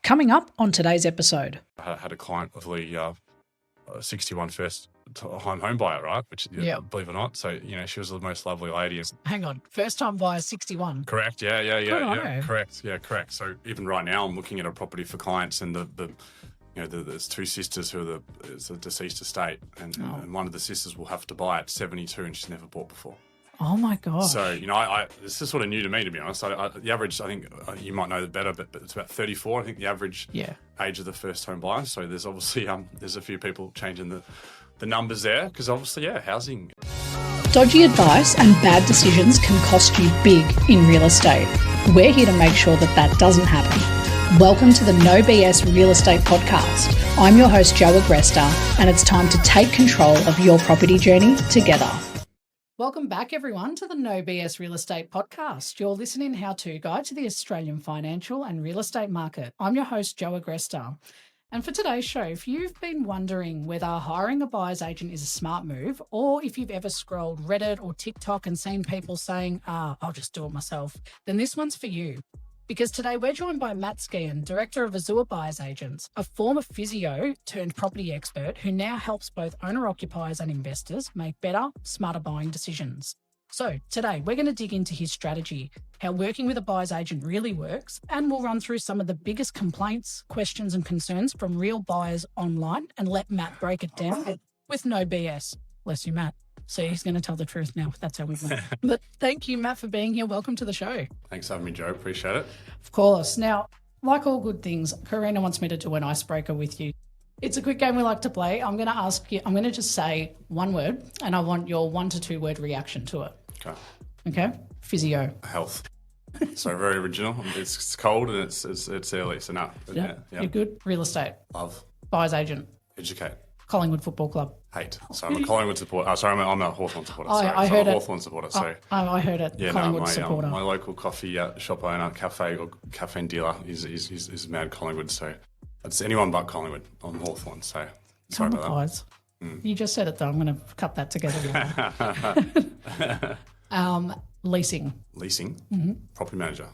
Coming up on today's episode. I had a client with the 61 first home buyer, right? Which, believe it or not. So, she was the most lovely lady. Hang on, first time buyer 61. Correct. Yeah. Good. Correct. So even right now, I'm looking at a property for clients, and there's two sisters who it's a deceased estate, and one of the sisters will have to buy at 72, and she's never bought before. Oh my God. So, this is sort of new to me, to be honest. The average, I think you might know that better, but it's about 34, I think, the average age of the first home buyer. So there's obviously, there's a few people changing the numbers there, because obviously, housing. Dodgy advice and bad decisions can cost you big in real estate. We're here to make sure that doesn't happen. Welcome to the No BS Real Estate Podcast. I'm your host, Jo Agresta, and it's time to take control of your property journey together. Welcome back, everyone, to the No BS Real Estate Podcast, your listening how-to guide to the Australian financial and real estate market. I'm your host, Jo Agresta. And for today's show, if you've been wondering whether hiring a buyer's agent is a smart move, or if you've ever scrolled Reddit or TikTok and seen people saying, I'll just do it myself, then this one's for you. Because today we're joined by Matt Skehan, Director of Azure Buyers Agents, a former physio turned property expert who now helps both owner-occupiers and investors make better, smarter buying decisions. So today we're going to dig into his strategy, how working with a buyer's agent really works, and we'll run through some of the biggest complaints, questions and concerns from real buyers online and let Matt break it down with no BS. Bless you, Matt. So he's going to tell the truth now. That's how we went. But thank you, Matt, for being here. Welcome to the show. Thanks for having me, Jo. Appreciate it. Of course. Now, like all good things, Karina wants me to do an icebreaker with you. It's a quick game we like to play. I'm going to ask you, I'm going to just say one word, and I want your 1 to 2 word reaction to it. Okay? Physio. Health. So very original. It's cold and it's early, so no. Yeah. You're good. Real estate. Love. Buyer's agent. Educate. Collingwood Football Club. Hate. So I'm a Collingwood supporter. I'm a Hawthorn supporter. I heard I'm a it. Hawthorn supporter. So I heard it. Yeah, Collingwood supporter. My local coffee shop owner, caffeine dealer, is mad Collingwood. So it's anyone but Collingwood. I'm Hawthorn. So sorry about that. You just said it though. I'm going to cut that together. Leasing. Leasing. Property manager.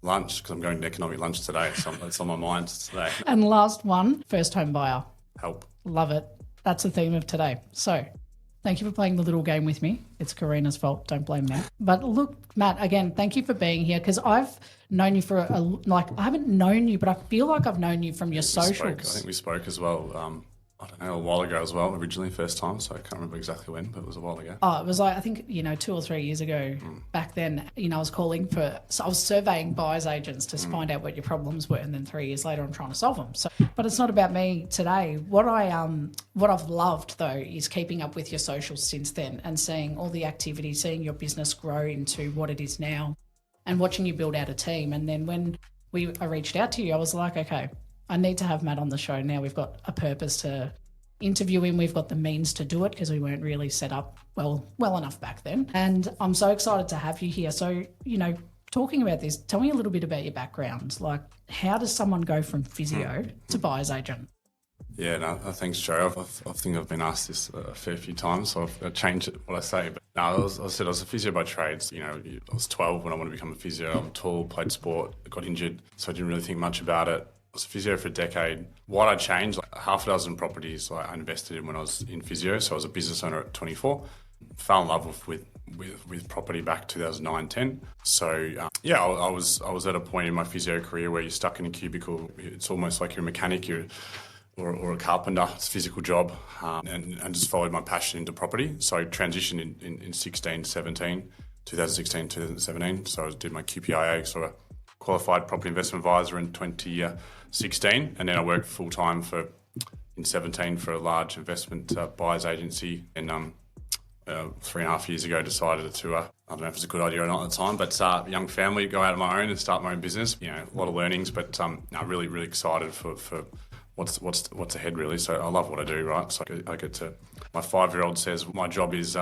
Lunch, because I'm going to economic lunch today. So it's on my mind today. And last one, first home buyer. Help. Love it. That's the theme of today. So thank you for playing the little game with me. It's Karina's fault. Don't blame me. But look, Matt, again, thank you for being here, because I've known you for I haven't known you, but I feel like I've known you from your socials. I think we spoke as well. I don't know, a while ago as well, originally, first time, so I can't remember exactly when, but it was a while ago. Oh, it was I think, 2 or 3 years ago. Back then, I was I was surveying buyer's agents to find out what your problems were, and then 3 years later, I'm trying to solve them. So, but it's not about me today. What I've loved, though, is keeping up with your socials since then and seeing all the activity, seeing your business grow into what it is now, and watching you build out a team. And then when I reached out to you, I was like, okay, I need to have Matt on the show now. We've got a purpose to interview him. We've got the means to do it because we weren't really set up well enough back then. And I'm so excited to have you here. So, talking about this, tell me a little bit about your background. Like, how does someone go from physio to buyer's agent? Yeah, no, thanks, Jo. I think I've been asked this a fair few times, so I've changed what I say. But no, I was a physio by trades. I was 12 when I wanted to become a physio. I'm tall, played sport, got injured, so I didn't really think much about it. I was a physio for a decade. What I changed, half a dozen properties I invested in when I was in physio. So I was a business owner at 24. Fell in love with property back 2009-10. So I was at a point in my physio career where you're stuck in a cubicle. It's almost like you're a mechanic or a carpenter. It's a physical job, and just followed my passion into property. So I transitioned in 2016, 2017. So I did my QPIA, sort of qualified property investment advisor in 2016, and then I worked full time in 17 for a large investment buyers agency. And 3.5 years ago, decided to I don't know if it's a good idea or not at the time, but young family, go out on my own and start my own business. A lot of learnings, but really really excited for what's ahead really. So I love what I do, right? So I get to. My 5-year-old says my job is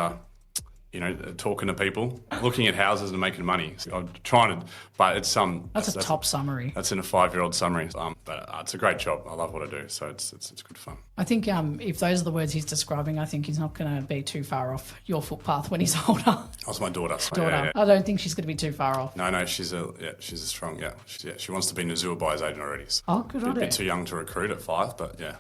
talking to people, looking at houses and making money. So I'm trying to, but it's That's a top summary. That's in a 5-year-old summary. But it's a great job. I love what I do, so it's good fun. I think if those are the words he's describing, I think he's not going to be too far off your footpath when he's older. That's my daughter. Yeah. I don't think she's going to be too far off. No, she's a strong. She wants to be an Azure Buyers Agent already. So good on her. A bit too young to recruit at 5, but yeah.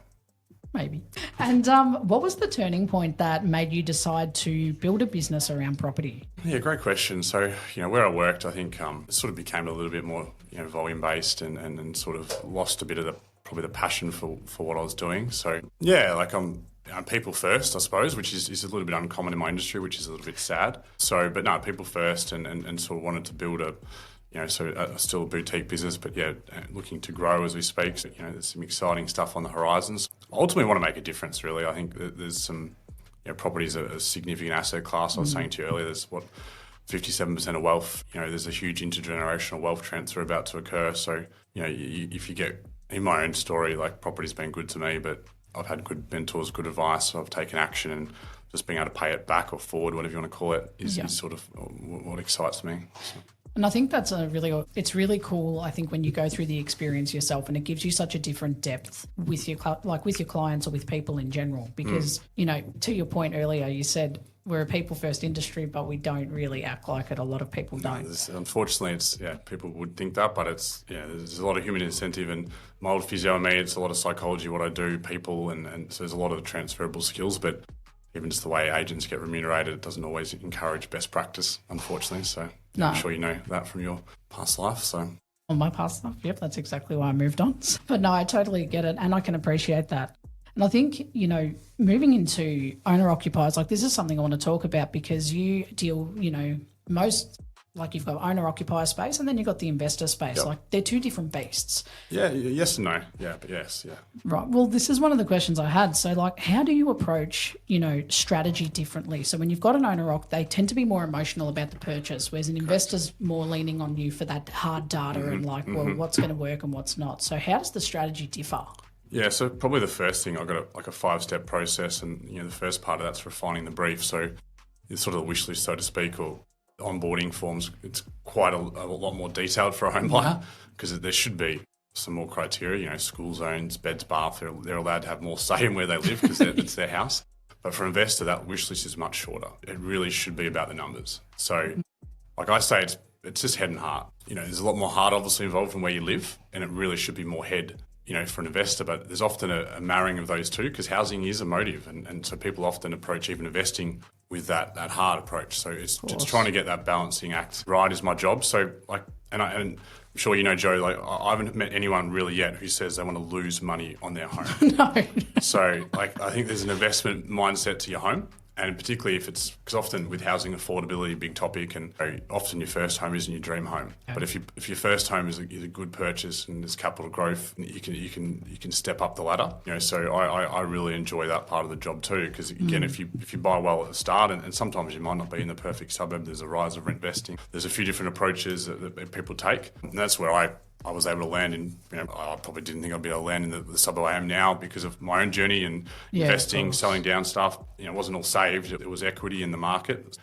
Maybe. And what was the turning point that made you decide to build a business around property? Yeah, great question. So, where I worked, I think it sort of became a little bit more, volume-based and sort of lost a bit of probably the passion for what I was doing. So, yeah, I'm people first, I suppose, which is a little bit uncommon in my industry, which is a little bit sad. So, but no, people first and sort of wanted to build still a boutique business, but yeah, looking to grow as we speak. So, there's some exciting stuff on the horizons. Ultimately, want to make a difference, really. I think that there's some, properties are a significant asset class. I was saying to you earlier, there's 57% of wealth. There's a huge intergenerational wealth transfer about to occur. So, if you get, in my own story, property's been good to me, but I've had good mentors, good advice, so I've taken action, and just being able to pay it back or forward, whatever you want to call it, is sort of what excites me. So. And I think that's it's really cool, I think, when you go through the experience yourself, and it gives you such a different depth with your clients or with people in general. Because, to your point earlier, you said we're a people-first industry, but we don't really act like it. A lot of people don't. Unfortunately, people would think that, but there's a lot of human incentive, and my old physio and me, it's a lot of psychology, what I do, people, and so there's a lot of transferable skills, but even just the way agents get remunerated, it doesn't always encourage best practice, unfortunately. So I'm sure you know that from your past life. So on my past life, yep, that's exactly why I moved on. But no, I totally get it, and I can appreciate that. And I think, moving into owner-occupiers, this is something I want to talk about, because you deal, most, you've got owner-occupier space, and then you've got the investor space. Yep. They're two different beasts. Yeah, yes and no. Yeah, but yes, yeah. Right. Well, this is one of the questions I had. So, how do you approach, strategy differently? So when you've got an owner-occ, they tend to be more emotional about the purchase, whereas an investor's more leaning on you for that hard data and what's going to work and what's not. So how does the strategy differ? Yeah, so probably the first thing, I've got a 5-step process, and the first part of that's refining the brief. So it's sort of the wish list, so to speak, or onboarding forms. It's quite a lot more detailed for a home buyer, because there should be some more criteria. School zones, beds, bath. They're allowed to have more say in where they live, because it's their house. But for an investor, that wish list is much shorter. It really should be about the numbers. So, like I say, it's just head and heart. There's a lot more heart obviously involved in where you live, and it really should be more head, for an investor. But there's often a marrying of those two, because housing is emotive, and so people often approach even investing with that hard approach. So it's trying to get that balancing act right is my job. So and I'm sure Jo, I haven't met anyone really yet who says they want to lose money on their home. No. So I think there's an investment mindset to your home. And particularly if it's, because often with housing affordability, a big topic, and often your first home isn't your dream home. Yeah. But if your first home is a good purchase and there's capital growth, you can step up the ladder. So I really enjoy that part of the job too, because again, if you buy well at the start, and sometimes you might not be in the perfect suburb, there's a rise of rent investing. There's a few different approaches that people take, and that's where I was able to land in, I probably didn't think I'd be able to land in the suburb I am now because of my own journey and investing, selling down stuff. It wasn't all saved. It was equity in the market.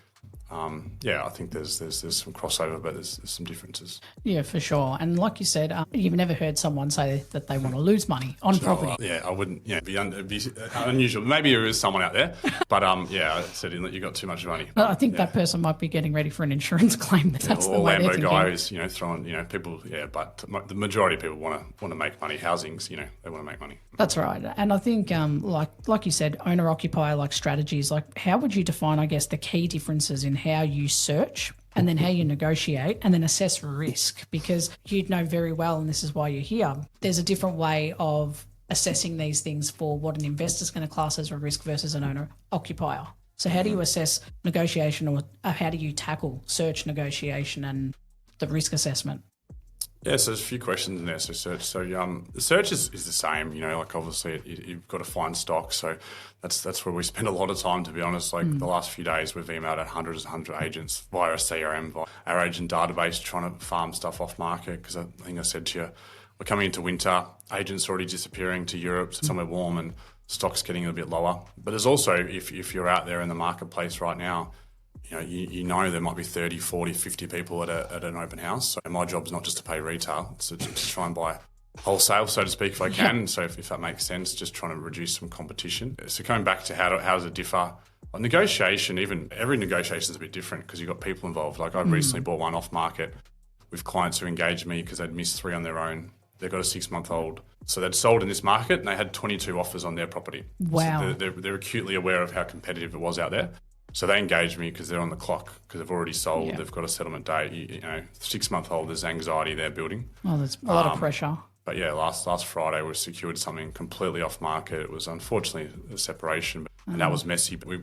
I think there's some crossover, but there's some differences. Yeah, for sure. And like you said, you've never heard someone say that they want to lose money on property. I wouldn't. It'd be unusual. Maybe there is someone out there, but I said you've got too much money. I think that person might be getting ready for an insurance claim. But that's the way they're thinking. Lambo guy who's throwing people. Yeah, but the majority of people want to make money. Housing's they want to make money. That's right. And I think like you said, owner occupier strategies. How would you define, I guess, the key differences in how you search and then how you negotiate and then assess risk? Because you'd know very well, and this is why you're here, there's a different way of assessing these things for what an investor's going to class as a risk versus an owner occupier. So how do you assess negotiation, or how do you tackle search, negotiation and the risk assessment? Yeah, so there's a few questions in there. So search. So the search is the same. Obviously you've got to find stock. So that's where we spend a lot of time, to be honest. The last few days we've emailed at hundreds and hundreds of agents via a CRM, via our agent database, trying to farm stuff off market. Because I think I said to you, we're coming into winter. Agents are already disappearing to Europe, somewhere warm, and stock's getting a bit lower. But there's also, if you're out there in the marketplace right now, you know there might be 30, 40, 50 people at an open house. So my job's not just to pay retail, it's to try and buy wholesale, so to speak, if I can. Yep. So if that makes sense, just trying to reduce some competition. So coming back to how does it differ? On negotiation, even every negotiation is a bit different because you've got people involved. Like I've recently bought one off market with clients who engaged me because they'd missed 3 on their own. They've got a 6-month-old. So they'd sold in this market and they had 22 offers on their property. Wow. So they're acutely aware of how competitive it was out there. So they engage me because they're on the clock, because they've already sold, They've got a settlement date. 6-month-old, there's anxiety they're building. Oh, there's a lot of pressure. But yeah, last Friday we secured something completely off market. It was unfortunately a separation, and that was messy. But we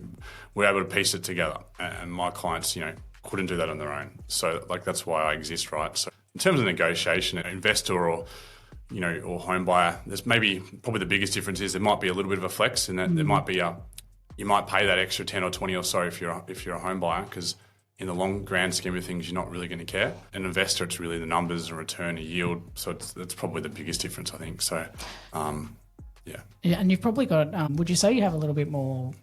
were able to piece it together, and my clients, couldn't do that on their own. So that's why I exist, right? So in terms of negotiation, an investor or home buyer, there's probably the biggest difference is there might be a little bit of a flex, and that there might be you might pay that extra 10 or 20 or so if you're a home buyer, because in the long grand scheme of things, you're not really going to care. An investor, it's really the numbers and return, a yield. So that's probably the biggest difference, I think. So, yeah. Yeah, and you've probably got, would you say you have a little bit more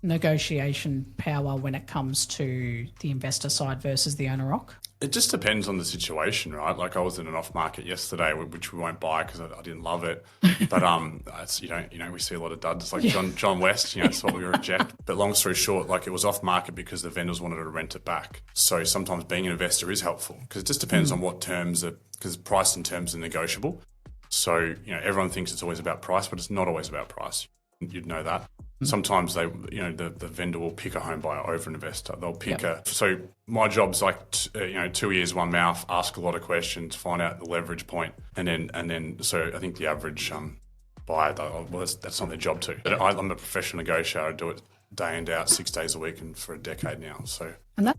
negotiation power when it comes to the investor side versus the owner-occ? It just depends on the situation, right? Like I was in an off market yesterday, which we won't buy because I didn't love it. But we see a lot of duds like John West. That's what we reject. But long story short, like it was off market because the vendors wanted to rent it back. So sometimes being an investor is helpful because it just depends on what terms because price and terms are negotiable. So everyone thinks it's always about price, but it's not always about price. You'd know that. Sometimes the vendor will pick a home buyer over an investor. They'll pick so my job's like 2 ears, one mouth, ask a lot of questions, find out the leverage point, and then so I think the average buyer, that's not their job too. But I'm a professional negotiator. I do it day in, day out, 6 days a week, and for a decade now. So and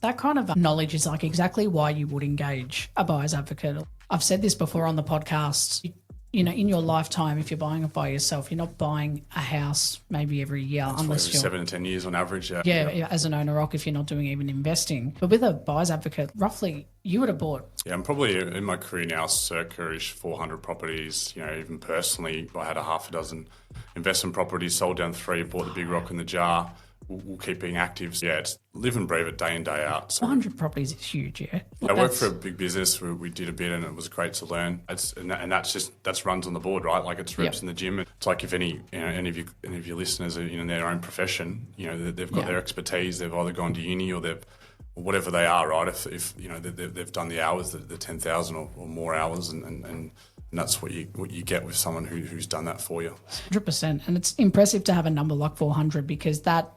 that kind of knowledge is like exactly why you would engage a buyer's advocate. I've said this before on the podcast. In your lifetime, if you're buying it by yourself, you're not buying a house maybe every year unless you're 7 to 10 years on average. Yeah, as an owner-occ, if you're not doing even investing. But with a buyer's advocate, roughly, you would have bought. Yeah, I'm probably in my career now circa-ish 400 properties. Even personally, I had a half a dozen investment properties, sold down 3, bought the big rock in the jar. We'll keep being active. Yeah, it's live and breathe it day in, day out. So 100 properties is huge, yeah. I worked for a big business where we did a bit and it was great to learn. That's runs on the board, right? Like it's reps in the gym. It's like if any of your listeners are in their own profession, they've got their expertise. They've either gone to uni or whatever they are, right? If they've done the hours, the 10,000 or more hours, and that's what you get with someone who's done that for you. 100%, and it's impressive to have a number like 400 because that.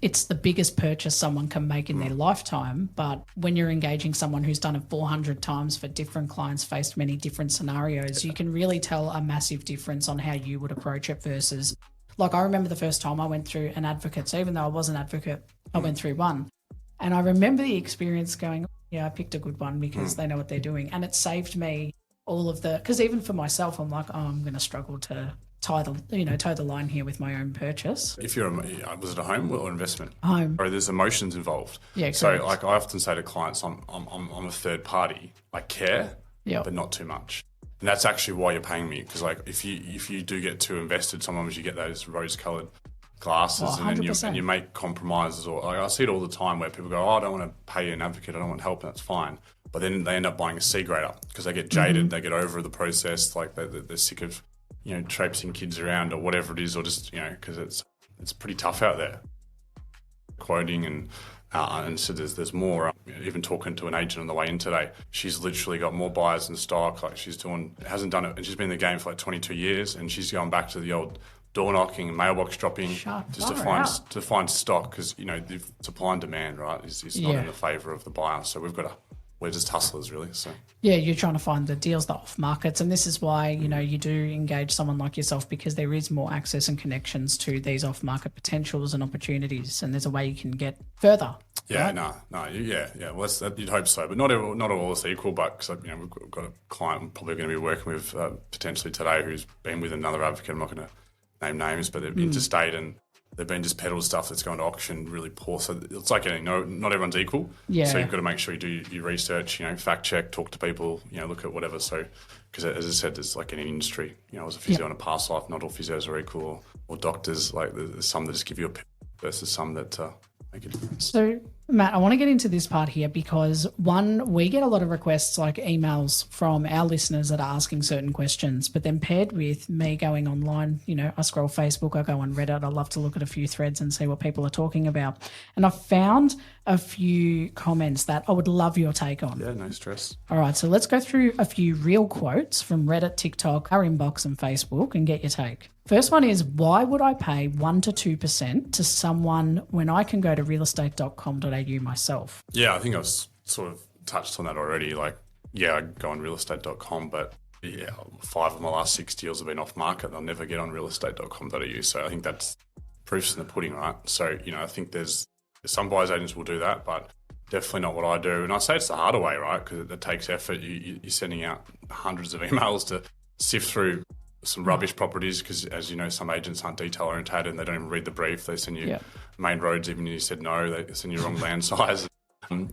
It's the biggest purchase someone can make in their lifetime. But when you're engaging someone who's done it 400 times for different clients, faced many different scenarios, you can really tell a massive difference on how you would approach it versus, like I remember the first time I went through an advocate. So even though I was an advocate, I went through one. And I remember the experience going, I picked a good one because they know what they're doing. And it saved me because even for myself, I'm like, I'm going to struggle to toe the line here with my own purchase. If was it a home or investment? Home. Or there's emotions involved. Yeah, so correct. like I often say to clients, I'm a third party. I care, but not too much. And that's actually why you're paying me, because like if you do get too invested, sometimes you get those rose-coloured glasses and you make compromises. Or like, I see it all the time where people go, I don't want to pay an advocate, I don't want help, and that's fine. But then they end up buying a C grader because they get jaded, they get over the process, like they're sick of traipsing kids around or whatever it is, or just because it's pretty tough out there. Quoting and so there's more. Even talking to an agent on the way in today, she's literally got more buyers in stock. Like hasn't done it, and she's been in the game for like 22 years, and she's going back to the old door knocking, mailbox dropping, just to find stock because the supply and demand, right, is not in the favour of the buyer. So we're just hustlers, really. So you're trying to find the deals, the off markets, and this is why you do engage someone like yourself, because there is more access and connections to these off market potentials and opportunities, and there's a way you can get further. Yeah, right? Well, you'd hope so, but not all is equal. But cause, we've got a client we're probably going to be working with potentially today who's been with another advocate. I'm not going to name names, but they're interstate and they've been just peddled stuff that's going to auction really poor. So it's like not everyone's equal. Yeah. So you've got to make sure you do your research, fact check, talk to people, look at whatever. So, because as I said, there's like any industry, I was a physio in a past life, not all physios are equal or doctors. Like there's some that just give you a versus some that make a difference. So, Matt, I want to get into this part here because, one, we get a lot of requests, like emails from our listeners that are asking certain questions, but then paired with me going online, I scroll Facebook, I go on Reddit, I love to look at a few threads and see what people are talking about. And I've found a few comments that I would love your take on. Yeah, no stress. All right, so let's go through a few real quotes from Reddit, TikTok, our inbox and Facebook and get your take. First one is, why would I pay 1 to 2% to someone when I can go to realestate.com.au myself? Yeah, I think I've sort of touched on that already. Like, yeah, I go on realestate.com, but 5 of my last 6 deals have been off market. I'll never get on realestate.com.au. So I think that's proofs in the pudding, right? So, I think there's some buyers agents will do that, but definitely not what I do. And I say it's the harder way, right? Because it takes effort. You're sending out hundreds of emails to sift through some rubbish properties because, as you know, some agents aren't detail orientated and they don't even read the brief. They send you main roads even if you said no. They send you wrong land size.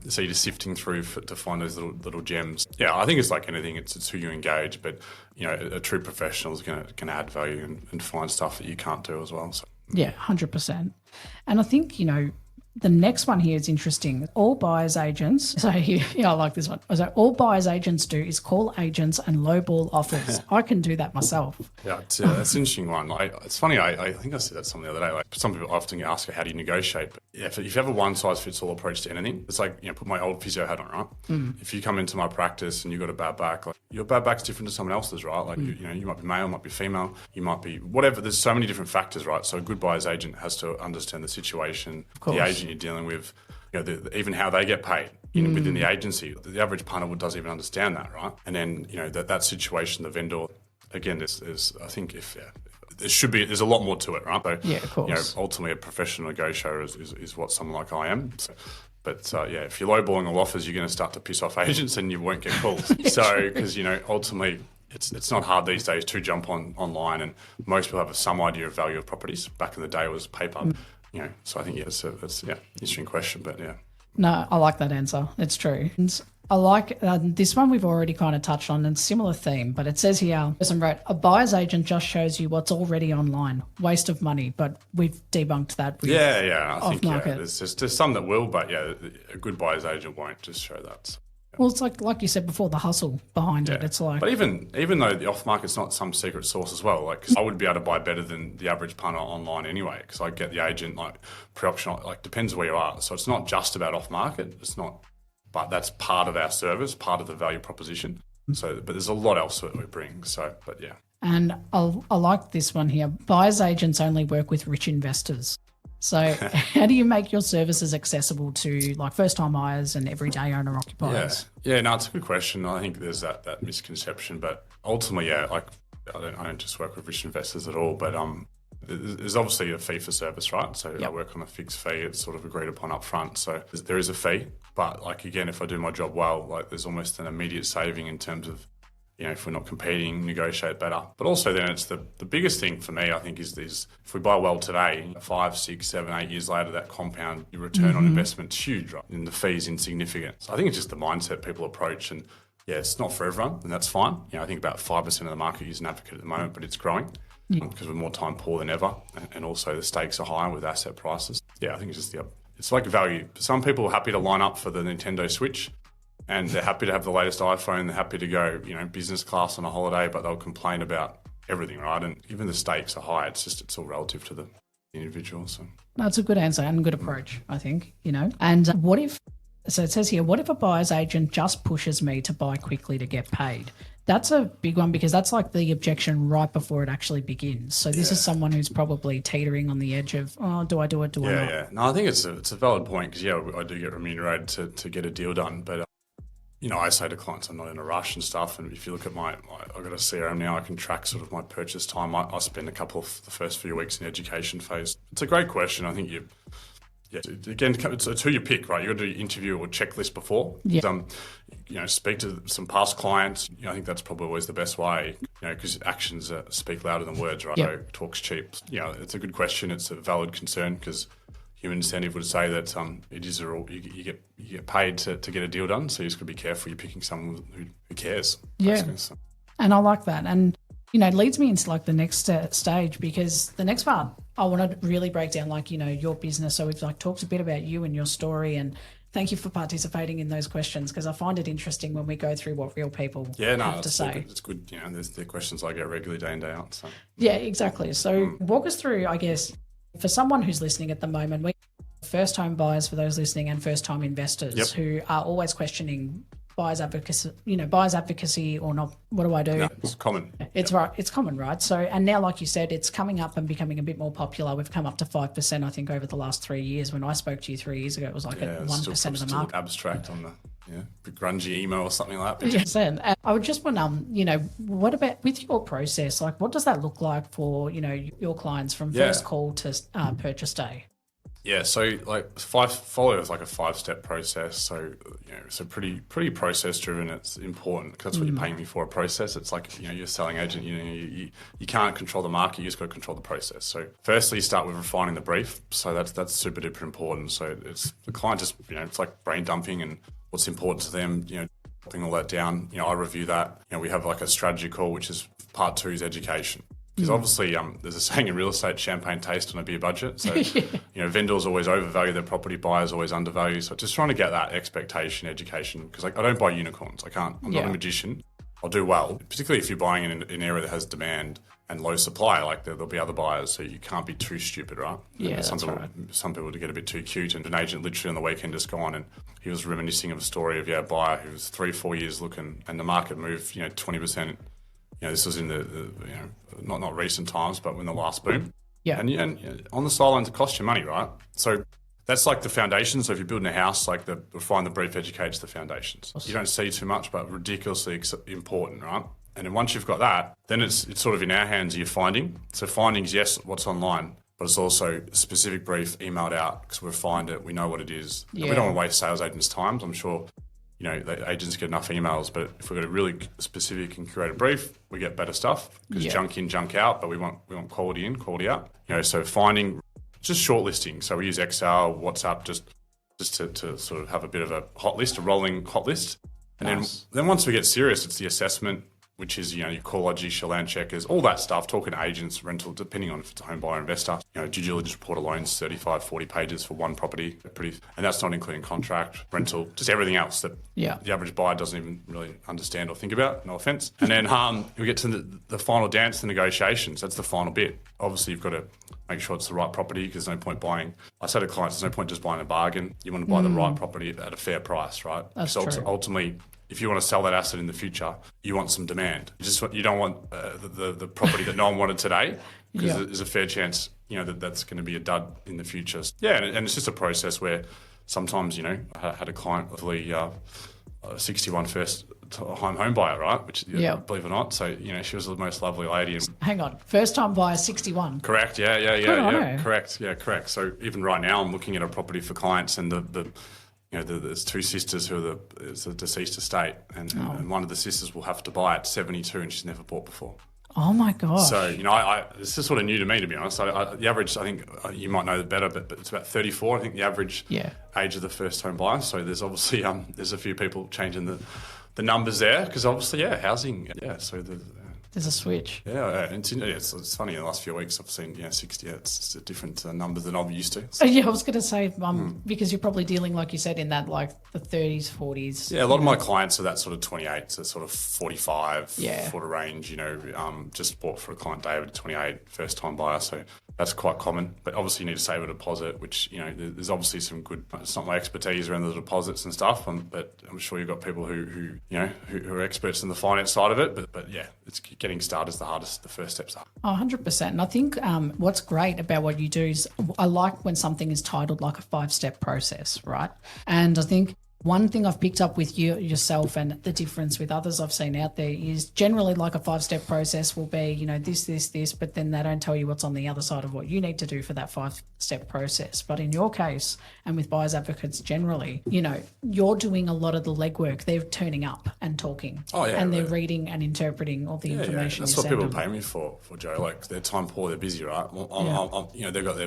So you're just sifting through to find those little gems. Yeah, I think it's like anything. It's who you engage, but a true professional is going to add value and find stuff that you can't do as well. So. Yeah, 100%. And I think the next one here is interesting. All buyers agents, so I like this one. So all buyers agents do is call agents and lowball offers. I can do that myself. Yeah, that's an interesting one. It's funny, I think I said that something the other day. Like, some people often ask, how do you negotiate? But if you have a one-size-fits-all approach to anything, it's like, put my old physio hat on, right? If you come into my practice and you've got a bad back, like, your bad back's different to someone else's, right? Like, you might be male, might be female, you might be whatever. There's so many different factors, right? So a good buyer's agent has to understand the situation, the agent you're dealing with, even how they get paid within the agency. The average punter doesn't even understand that, right? And then, that situation, the vendor, again, there's I think there's a lot more to it, right? So, yeah, of course. Ultimately a professional negotiator is what someone like I am. So, but if you're lowballing all offers, you're going to start to piss off agents and you won't get calls. So, because, ultimately, it's not hard these days to jump online, and most people have some idea of value of properties. Back in the day, it was paper. So I think, it's an interesting question, but yeah. No, I like that answer. It's true. And I like this one we've already kind of touched on, and similar theme, but it says here, person wrote, a buyer's agent just shows you what's already online. Waste of money, but we've debunked that. I think there's some that will, but a good buyer's agent won't just show that. So. Well, it's like you said before, the hustle behind it. It's like, but even though the off market's not some secret source as well, like, 'cause I would be able to buy better than the average punter online anyway, because I get the agent pre-option, depends where you are. So it's not just about off market. It's not, but that's part of our service, part of the value proposition. So, but there's a lot else that we bring. So, but yeah. And I like this one here. Buyers agents only work with rich investors. So how do you make your services accessible to first-time buyers and everyday owner-occupiers? Yeah, no, it's a good question. I think there's that misconception, but ultimately, I don't just work with rich investors at all, but there's obviously a fee for service, right? So I work on a fixed fee. It's sort of agreed upon up front. So there is a fee, but again, if I do my job well, there's almost an immediate saving in terms of, if we're not competing, negotiate better. But also then it's the biggest thing for me, I think, is if we buy well today, 5, 6, 7, 8 years later, that compound, your return on investment's huge, right? And the fee's insignificant. So I think it's just the mindset people approach. And it's not for everyone, and that's fine. I think about 5% of the market use an advocate at the moment, but it's growing because we're more time poor than ever. And also the stakes are higher with asset prices. I think it's just it's like value. Some people are happy to line up for the Nintendo Switch, and they're happy to have the latest iPhone. They're happy to go, business class on a holiday, but they'll complain about everything, right? And even the stakes are high. It's all relative to the individual. So that's a good answer and a good approach, I think, And what if, so it says here, what if a buyer's agent just pushes me to buy quickly to get paid? That's a big one because that's like the objection right before it actually begins. So this is someone who's probably teetering on the edge of, do I do it, do I not? Yeah. No, I think it's a valid point because, I do get remunerated to get a deal done, but I say to clients I'm not in a rush and stuff, and if you look at I've got a CRM now, I can track sort of my purchase time. I spend a couple of the first few weeks in education phase. It's a great question. I think again, it's who you pick, right? You've got to do interview or checklist before. Speak to some past clients. I think that's probably always the best way, because actions speak louder than words, right? So talk's cheap. It's a good question. It's a valid concern because human incentive would say that it is you get paid to get a deal done, so you just got to be careful. You're picking someone who cares. Yeah, and I like that. And leads me into like the next stage, because the next part I want to really break down like, your business. So we've like talked a bit about you and your story, and thank you for participating in those questions, because I find it interesting when we go through what real people have to say. It's good. They're questions I get regularly day in, day out. So. Yeah, exactly. So walk us through, I guess, for someone who's listening at the moment, first home buyers for those listening and first time investors who are always questioning buyers advocacy or not. What do I do? No, it's common. It's right. It's common, right? So, and now, like you said, it's coming up and becoming a bit more popular. We've come up to 5%, I think, over the last 3 years. When I spoke to you 3 years ago, it was like at 1% of the market. Abstract on the grungy email or something like that. Yes, and I would just want what about with your process? Like, what does that look like for your clients from first call to purchase day? Yeah, so like follow is like a 5-step process. So so pretty process driven. It's important because that's what you're paying me for, a process. It's like you're a selling agent. You can't control the market. You just got to control the process. So firstly, you start with refining the brief. So that's super duper important. So it's the client just it's like brain dumping and what's important to them. Putting all that down. I review that. We have like a strategy call, which is part 2 is education. Because obviously there's a saying in real estate, champagne taste on a beer budget. So, vendors always overvalue their property, buyers always undervalue. So just trying to get that expectation, education, because I don't buy unicorns. I'm not a magician. I'll do well, particularly if you're buying in an area that has demand and low supply, like there'll be other buyers. So you can't be too stupid, right? Yeah, some people get a bit too cute. And an agent literally on the weekend just gone and he was reminiscing of a story of a buyer who was 3-4 years looking and the market moved, 20%. This was in the not recent times, but when the last boom. Yeah. And on the sidelines, it costs you money, right? So that's like the foundation. So if you're building a house, like refine the brief educates the foundations. You don't see too much, but ridiculously important, right? And then once you've got that, then it's sort of in our hands, you're finding. So findings, yes, what's online, but it's also a specific brief emailed out because we've refined it. We know what it is. Yeah. And we don't want to waste sales agents' time. I'm sure the agents get enough emails, but if we've got a really specific and curated brief, we get better stuff because junk in, junk out, but we want quality in, quality out. So finding just shortlisting. So we use Excel, WhatsApp, just to sort of have a bit of a hot list, a rolling hot list. And then once we get serious, it's the assessment, which is, your CoreLogic, Chelan checkers, all that stuff, talking to agents, rental, depending on if it's a home buyer investor. Due diligence report alone is 35, 40 pages for one property. And that's not including contract, rental, just everything else that the average buyer doesn't even really understand or think about, no offence. And then we get to the final dance, the negotiations. That's the final bit. Obviously, you've got to make sure it's the right property because there's no point buying. I say to clients, there's no point just buying a bargain. You want to buy the right property at a fair price, right? That's true. Ultimately, if you want to sell that asset in the future, you want some demand. You don't want the property that no one wanted today because there's a fair chance that's going to be a dud in the future. Yeah, and it's just a process where sometimes I had a client with 61 first home buyer, right? Which believe it or not, so she was the most lovely lady. Hang on, first time buyer 61. Correct. Yeah. Correct. So even right now, I'm looking at a property for clients, and there's 2 sisters who it's a deceased estate, and one of the sisters will have to buy at 72, and she's never bought before. Oh my gosh! So this is sort of new to me, to be honest. The average, I think you might know better, but it's about 34. I think the average age of the first home buyer. So there's obviously there's a few people changing the numbers there because obviously housing. Yeah, so there's a switch. Yeah, it's funny. In the last few weeks, I've seen 60. It's a different numbers than I'm used to. So. I was going to say because you're probably dealing, like you said, in that like the 30s, 40s. Yeah, a lot of my clients are that sort of 28 to sort of 45 sort of range. Just bought for a client David, 28, first time buyer. So that's quite common. But obviously, you need to save a deposit, which there's obviously some good. It's not my expertise around the deposits and stuff, but I'm sure you've got people who are experts in the finance side of it. But yeah, it's getting started is the hardest. The first steps are 100%. And I think what's great about what you do is I like when something is titled like a 5-step process, right? And I think one thing I've picked up with yourself and the difference with others I've seen out there is generally like a 5-step process will be, this, but then they don't tell you what's on the other side of what you need to do for that 5-step process. But in your case, and with buyers advocates generally, you're doing a lot of the legwork. They're turning up and talking. Oh, yeah. And they're reading and interpreting all the information. That's what people pay me for, Joe. Like they're time poor, they're busy, right? They've got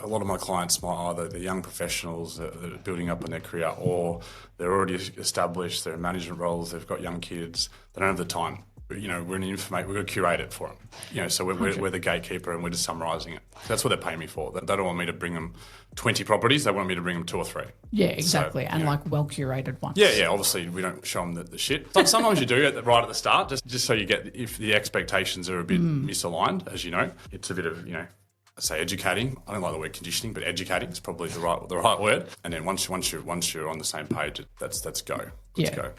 a lot of my clients are either they're young professionals that are building up in their career, or they're already established, they're in management roles, they've got young kids, they don't have the time. we're an information. We've got to curate it for them. So we're the gatekeeper, and we're just summarising it. That's what they're paying me for. They don't want me to bring them 20 properties. They want me to bring them 2 or 3. Yeah, exactly. So, and well curated ones. Yeah. Obviously, we don't show them the shit. Sometimes you do right at the start, just so you get, if the expectations are a bit misaligned, as you know, it's a bit of, I say educating. I don't like the word conditioning, but educating is probably the right word. And then once you're on the same page, that's go. Let's go.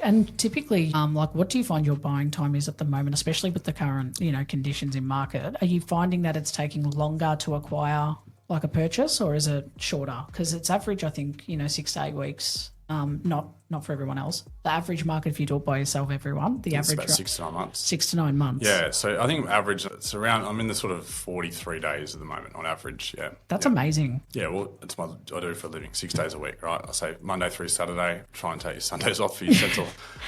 And typically, what do you find your buying time is at the moment, especially with the current, conditions in market? Are you finding that it's taking longer to acquire like a purchase, or is it shorter? Because it's average, I think, 6 to 8 weeks. Not for everyone else. The average market, if you do it by yourself, everyone, it's average about 6 to 9 months. 6 to 9 months. Yeah, so I think average, it's around, I'm in the sort of 43 days at the moment on average. Yeah, that's amazing. Yeah, well, it's I do it for a living, 6 days a week, right? I say Monday through Saturday. Try and take your Sundays off for your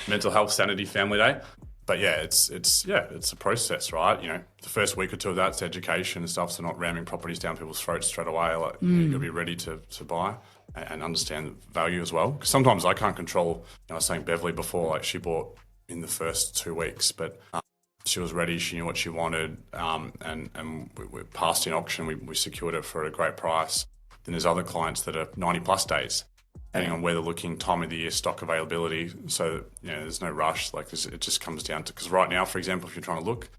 mental health, sanity, family day. But yeah, it's a process, right? The first week or two of that's education and stuff, so not ramming properties down people's throats straight away. You've got to be ready to buy and understand the value as well. Because sometimes I can't control. I was saying Beverly before, she bought in the first 2 weeks, but she was ready. She knew what she wanted, and we passed in auction. We secured it for a great price. Then there's other clients that are 90 plus days. Depending on where they're looking, time of the year, stock availability. So, there's no rush. It just comes down to, because right now, for example, if you're trying to look,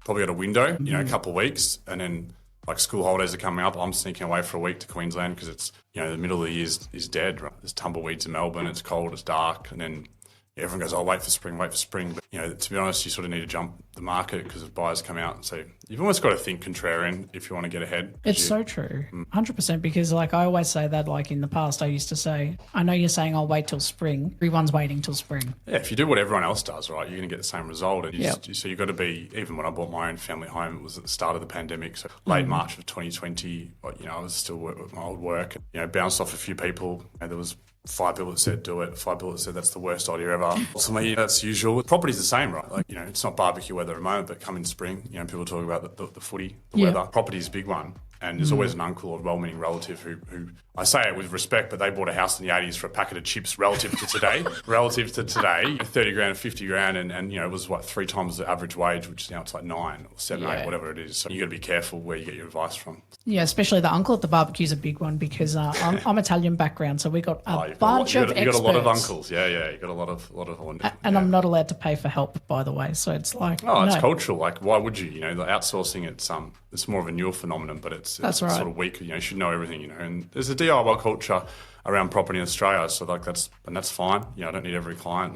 probably got a window, a couple of weeks, and then school holidays are coming up. I'm sneaking away for a week to Queensland because it's, the middle of the year is dead. Right? There's tumbleweeds in Melbourne. It's cold, it's dark. And then everyone goes, wait for spring. But, to be honest, you sort of need to jump the market because if buyers come out and say, you've almost got to think contrarian if you want to get ahead. It's so true, 100%, because I always say that, in the past I used to say, I know you're saying I'll wait till spring. Everyone's waiting till spring. Yeah, if you do what everyone else does, right, you're going to get the same result. And so you've got to be, even when I bought my own family home, it was at the start of the pandemic, so late March of 2020, I was still with my old work, bounced off a few people, and there was 5 people that said do it, 5 people that said that's the worst idea ever. Ultimately, that's usual. Property's the same, right? It's not barbecue weather at the moment, but come in spring, people talk about the footy, the weather. Property's a big one. And there's always an uncle or well-meaning relative who I say it with respect, but they bought a house in the 80s for a packet of chips relative to today, 30 grand, 50 grand, and it was 3 times the average wage, which now it's 9 or 7, 8, whatever it is. So you got to be careful where you get your advice from. Yeah, especially the uncle at the barbecue is a big one because I'm Italian background, so we got a bunch of experts. You got a lot of uncles, yeah. You got a lot of. And I'm not allowed to pay for help, by the way. So it's it's cultural. Why would you? The outsourcing, it's more of a newer phenomenon, but it's right. Sort of weak. You should know everything. And there's a DIY culture around property in Australia, so that's fine. I don't need every client.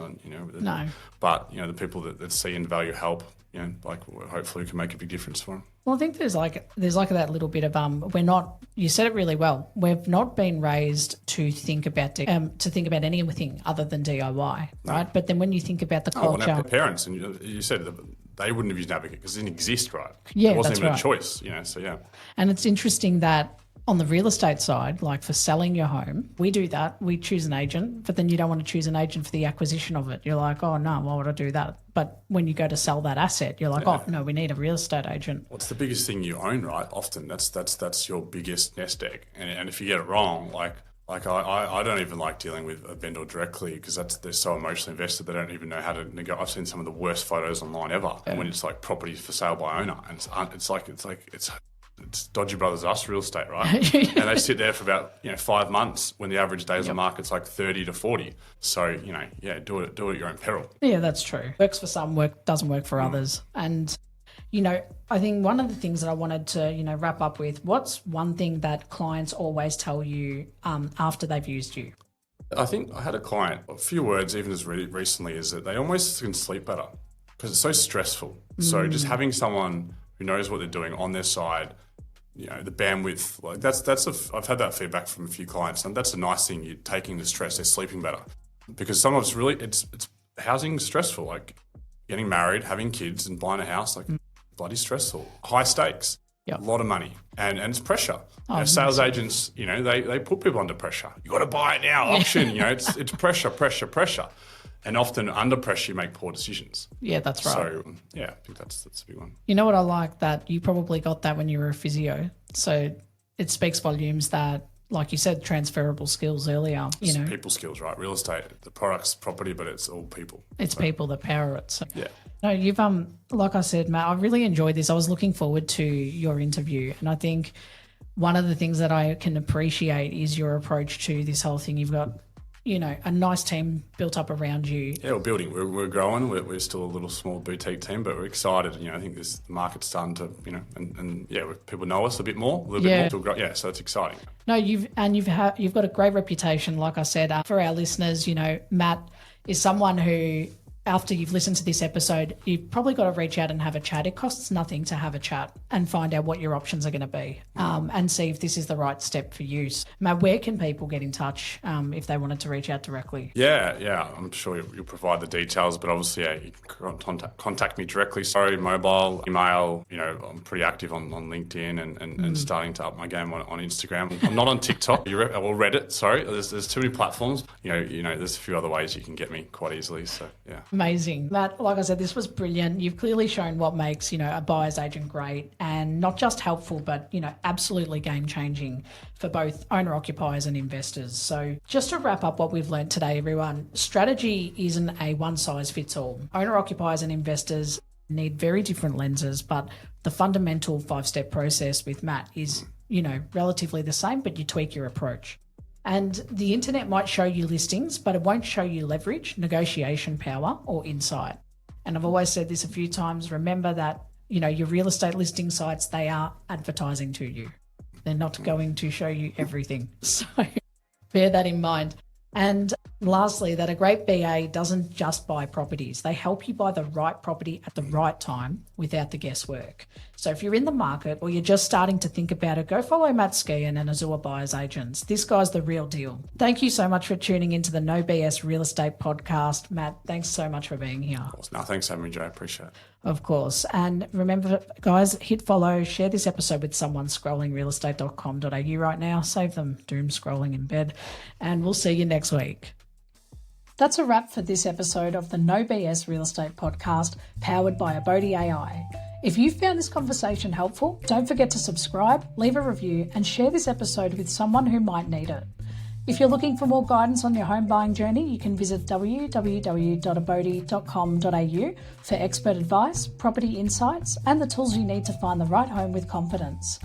No. But the people that see and value help, hopefully we can make a big difference for them. Well, I think there's that little bit of we're not. You said it really well. We've not been raised to think about anything other than DIY, right? No. But then when you think about the culture, our parents, and you said that they wouldn't have used Navigate because it didn't exist, right? Yeah, it wasn't even right. a choice, So yeah. And it's interesting that on the real estate side, for selling your home, we do that. We choose an agent, but then you don't want to choose an agent for the acquisition of it. You're like, oh no, why would I do that? But when you go to sell that asset, you're like, oh no, we need a real estate agent. What's the biggest thing you own, right? Often that's your biggest nest egg, and if you get it wrong, I don't even like dealing with a vendor directly because they're so emotionally invested they don't even know how to negotiate. I've seen some of the worst photos online ever when it's property for sale by owner, and it's Dodgy Brothers Us real estate, right? And they sit there for about 5 months when the average days on market's 30 to 40. So do it at your own peril. Yeah, that's true. Works for some, doesn't work for others, and. I think one of the things that I wanted to, wrap up with, what's one thing that clients always tell you after they've used you? I think I had a client, a few words even as recently, is that they almost can sleep better because it's so stressful. So just having someone who knows what they're doing on their side, the bandwidth, I've had that feedback from a few clients, and that's a nice thing. You're taking the stress, they're sleeping better because sometimes really it's housing stressful, getting married, having kids and buying a house, bloody stressful. High stakes, a lot of money, and it's pressure. Sales agents, they put people under pressure. You got to buy it now, auction. It's pressure, and often under pressure you make poor decisions. Yeah, that's right. So I think that's a big one. You know what I like, that you probably got that when you were a physio. So it speaks volumes that like you said, transferable skills earlier. It's people skills, right? Real estate, the product's property, but it's all people. It's people that power it. So. Yeah. No, you've like I said, Matt, I really enjoyed this. I was looking forward to your interview, and I think one of the things that I can appreciate is your approach to this whole thing. You've got, a nice team built up around you. Yeah, we're building. We're growing. We're still a little small boutique team, but we're excited. I think the market's starting to, people know us a bit more, bit more. Yeah, so it's exciting. No, you've got a great reputation. Like I said, for our listeners, Matt is someone who, after you've listened to this episode, you've probably got to reach out and have a chat. It costs nothing to have a chat and find out what your options are going to be, and see if this is the right step for you. Matt, where can people get in touch if they wanted to reach out directly? Yeah, I'm sure you'll provide the details, but obviously, you can contact me directly. Sorry, mobile, email. I'm pretty active on LinkedIn and starting to up my game on Instagram. I'm not on TikTok or Reddit. Sorry, there's too many platforms. There's a few other ways you can get me quite easily. So yeah. Amazing. Matt, like I said, this was brilliant. You've clearly shown what makes, a buyer's agent great, and not just helpful, but, absolutely game-changing for both owner-occupiers and investors. So just to wrap up what we've learned today, everyone, strategy isn't a one-size-fits-all. Owner-occupiers and investors need very different lenses, but the fundamental 5-step process with Matt is, relatively the same, but you tweak your approach. And the internet might show you listings, but it won't show you leverage, negotiation power, or insight. And I've always said this a few times, remember that, your real estate listing sites, they are advertising to you. They're not going to show you everything. So bear that in mind. And lastly, that a great BA doesn't just buy properties. They help you buy the right property at the right time without the guesswork. So if you're in the market or you're just starting to think about it, go follow Matt Skehan and Azure Buyers Agents. This guy's the real deal. Thank you so much for tuning into the No BS Real Estate Podcast. Matt, thanks so much for being here. Of course. No, thanks for having me, Joe. I appreciate it. Of course. And remember, guys, hit follow, share this episode with someone scrolling realestate.com.au right now. Save them doom scrolling in bed. And we'll see you next week. That's a wrap for this episode of the No BS Real Estate Podcast, powered by Abodi AI. If you found this conversation helpful, don't forget to subscribe, leave a review, and share this episode with someone who might need it. If you're looking for more guidance on your home buying journey, you can visit www.abodi.com.au for expert advice, property insights, and the tools you need to find the right home with confidence.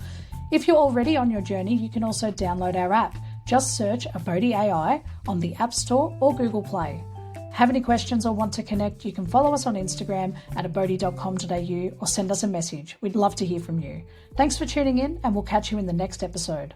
If you're already on your journey, you can also download our app. Just search Abodi AI on the App Store or Google Play. Have any questions or want to connect, you can follow us on Instagram at abodi.com.au or send us a message. We'd love to hear from you. Thanks for tuning in, and we'll catch you in the next episode.